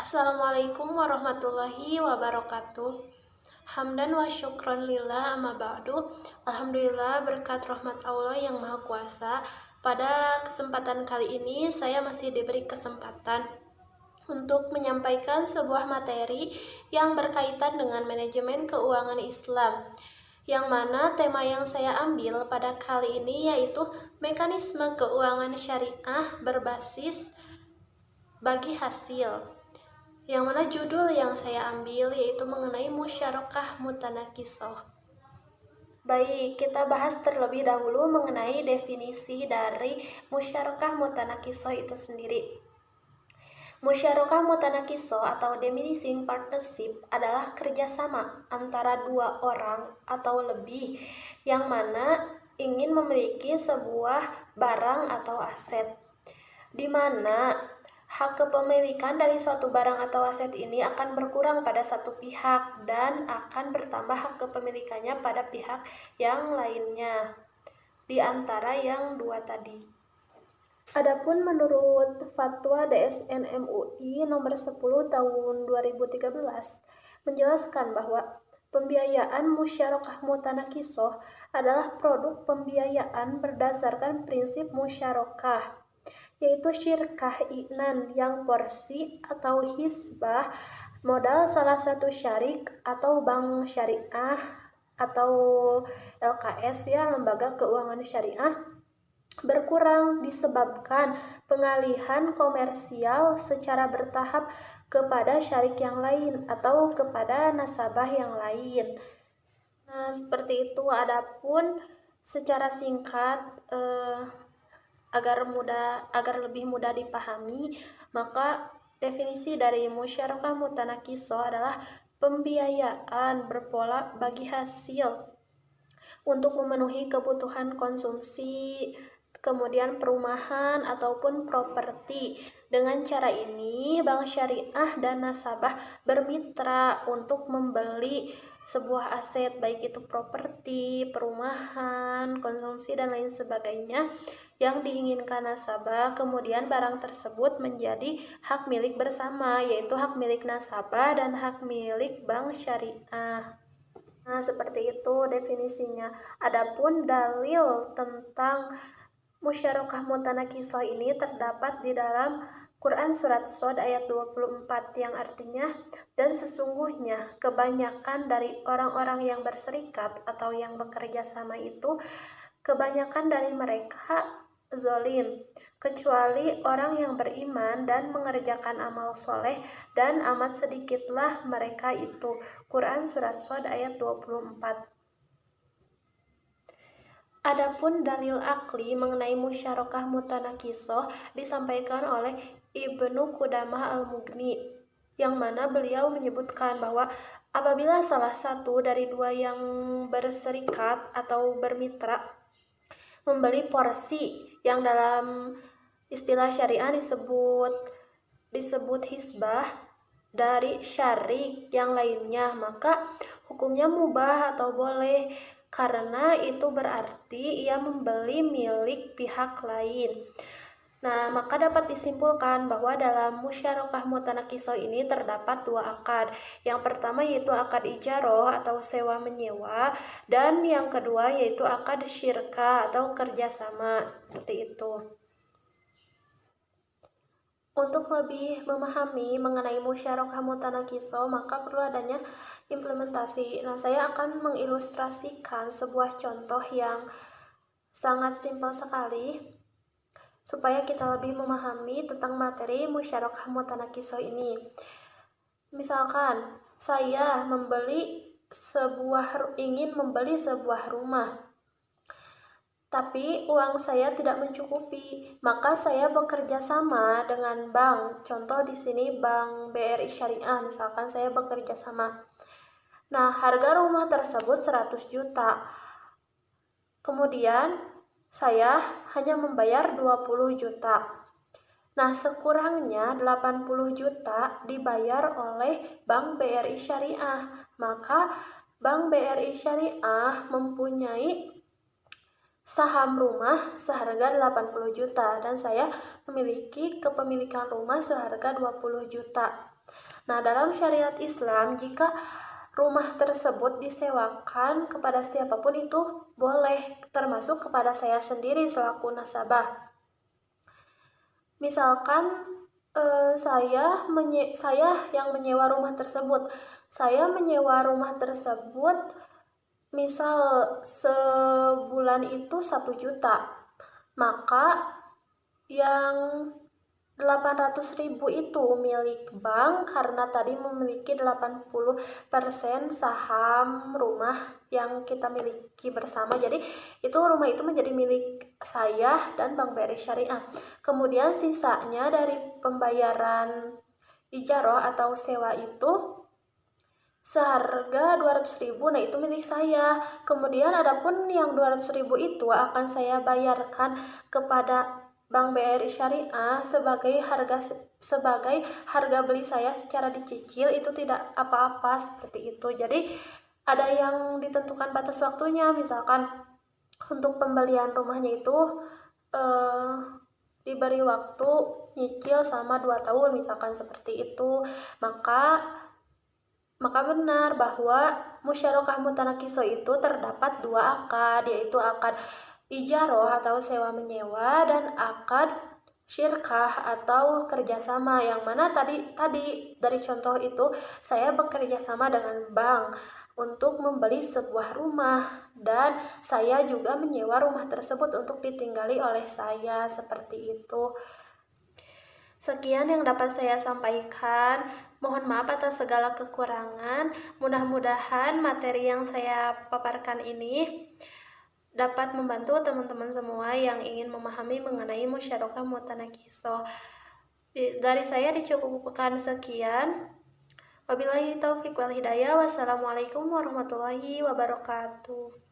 Assalamualaikum warahmatullahi wabarakatuh. Hamdan wa syukron lillah amma ba'du. Alhamdulillah berkat rahmat Allah yang Maha Kuasa. Pada kesempatan kali ini saya masih diberi kesempatan untuk menyampaikan sebuah materi yang berkaitan dengan manajemen keuangan Islam. Yang mana tema yang saya ambil pada kali ini yaitu mekanisme keuangan syariah berbasis bagi hasil. Yang mana judul yang saya ambil yaitu mengenai musyarakah mutanakisoh. Baik, kita bahas terlebih dahulu mengenai definisi dari musyarakah mutanakisoh itu sendiri. Musyarakah mutanakisoh atau diminishing partnership adalah kerjasama antara dua orang atau lebih yang mana ingin memiliki sebuah barang atau aset, di mana hak kepemilikan dari suatu barang atau aset ini akan berkurang pada satu pihak dan akan bertambah hak kepemilikannya pada pihak yang lainnya di antara yang dua tadi. Adapun menurut Fatwa DSN MUI nomor 10 tahun 2013 menjelaskan bahwa pembiayaan musyarakah mutanakisoh adalah produk pembiayaan berdasarkan prinsip musyarakah, yaitu syirkah i'nan yang porsi atau hisbah modal salah satu syarik atau bank syariah atau LKS lembaga keuangan syariah berkurang disebabkan pengalihan komersial secara bertahap kepada syarik yang lain atau kepada nasabah yang lain. Nah, seperti itu. Adapun secara singkat agar lebih mudah dipahami, maka definisi dari musyarakah mutanakisoh adalah pembiayaan berpola bagi hasil untuk memenuhi kebutuhan konsumsi, kemudian perumahan ataupun properti. Dengan cara ini, bank syariah dan nasabah bermitra untuk membeli sebuah aset, baik itu properti, perumahan, konsumsi, dan lain sebagainya yang diinginkan nasabah. Kemudian barang tersebut menjadi hak milik bersama, yaitu hak milik nasabah dan hak milik bank syariah. Nah, seperti itu definisinya. Adapun dalil tentang musyarakah mutanakisoh ini terdapat di dalam Quran Surat Shad ayat 24 yang artinya, dan sesungguhnya kebanyakan dari orang-orang yang berserikat atau yang bekerja sama itu, kebanyakan dari mereka zolim, kecuali orang yang beriman dan mengerjakan amal soleh, dan amat sedikitlah mereka itu. Quran Surat Shad ayat 24. Adapun dalil akli mengenai musyarakah mutanakisoh disampaikan oleh Ibnu Qudamah Al-Mughni, yang mana beliau menyebutkan bahwa apabila salah satu dari dua yang berserikat atau bermitra membeli porsi yang dalam istilah syariah disebut hisbah dari syarik yang lainnya, maka hukumnya mubah atau boleh, karena itu berarti ia membeli milik pihak lain. Nah, maka dapat disimpulkan bahwa dalam musyarakah mutanakisoh ini terdapat dua akad. Yang pertama yaitu akad ijaroh atau sewa menyewa, dan yang kedua yaitu akad syirka atau kerjasama, seperti itu. Untuk lebih memahami mengenai musyarakah mutanakisoh, maka perlu adanya implementasi. Nah, saya akan mengilustrasikan sebuah contoh yang sangat simpel sekali supaya kita lebih memahami tentang materi musyarakah mutanakisoh ini. Misalkan saya ingin membeli sebuah rumah, tapi uang saya tidak mencukupi, maka saya bekerja sama dengan bank. Contoh di sini Bank BRI Syariah, misalkan saya bekerja sama. Nah, harga rumah tersebut 100 juta. Kemudian saya hanya membayar 20 juta. Nah, sekurangnya 80 juta dibayar oleh Bank BRI Syariah. Maka Bank BRI Syariah mempunyai saham rumah seharga 80 juta dan saya memiliki kepemilikan rumah seharga 20 juta. Nah, dalam syariat Islam, jika rumah tersebut disewakan kepada siapapun itu boleh, termasuk kepada saya sendiri selaku nasabah. Misalkan saya yang menyewa rumah tersebut. Saya menyewa rumah tersebut misal sebulan itu 1 juta. Maka yang 800.000 itu milik bank karena tadi memiliki 80% saham rumah yang kita miliki bersama. Jadi itu rumah itu menjadi milik saya dan Bank BRI Syariah. Kemudian sisanya dari pembayaran ijarah atau sewa itu seharga 200.000, nah itu milik saya. Kemudian adapun yang 200.000 itu akan saya bayarkan kepada Bank BRI Syariah sebagai harga beli saya secara dicicil, itu tidak apa-apa seperti itu. Jadi ada yang ditentukan batas waktunya, misalkan untuk pembelian rumahnya itu diberi waktu nyicil selama 2 tahun misalkan seperti itu. Maka benar bahwa musyarakah mutanakiso itu terdapat 2 akad, yaitu akad ijarah atau sewa menyewa dan akad syirkah atau kerjasama, yang mana tadi dari contoh itu saya bekerja sama dengan bank untuk membeli sebuah rumah dan saya juga menyewa rumah tersebut untuk ditinggali oleh saya, seperti itu. Sekian yang dapat saya sampaikan. Mohon maaf atas segala kekurangan. Mudah-mudahan materi yang saya paparkan ini dapat membantu teman-teman semua yang ingin memahami mengenai musyarakah mutanakiso. Dari saya dicukupkan sekian. Wabillahi taufiq wal hidayah. Wassalamualaikum warahmatullahi wabarakatuh.